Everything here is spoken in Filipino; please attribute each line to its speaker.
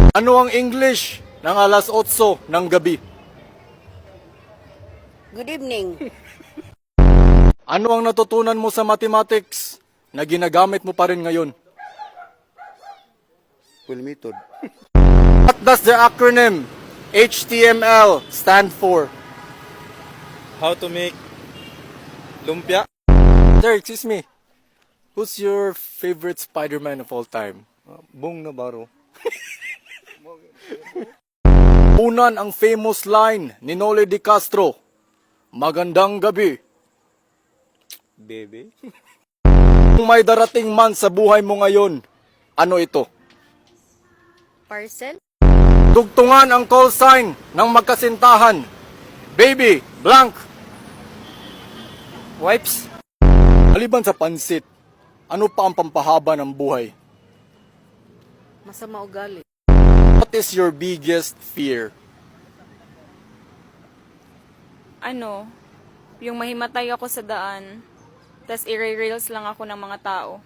Speaker 1: Ano ang English ng alas 8 ng gabi?
Speaker 2: Good evening.
Speaker 1: Ano ang natutunan mo sa mathematics na ginagamit mo pa rin ngayon?
Speaker 3: Full method.
Speaker 1: What does the acronym HTML stand for?
Speaker 4: How to make lumpia?
Speaker 1: Sir, excuse me. Who's your favorite Spider-Man of all time?
Speaker 3: Bong Navarro.
Speaker 1: Unan ang famous line ni Noli de Castro. Magandang gabi.
Speaker 3: Bebe.
Speaker 1: Kung may darating man sa buhay mo ngayon, ano ito?
Speaker 2: Parcel?
Speaker 1: Tugtungan ang call sign ng magkasintahan. Baby, blank.
Speaker 4: Wipes?
Speaker 1: Maliban sa pansit, ano pa ang pampahaba ng buhay?
Speaker 2: Masama ugali.
Speaker 1: What is your biggest fear?
Speaker 5: Ano, yung mahimatay ako sa daan, tas i-rails lang ako ng mga tao.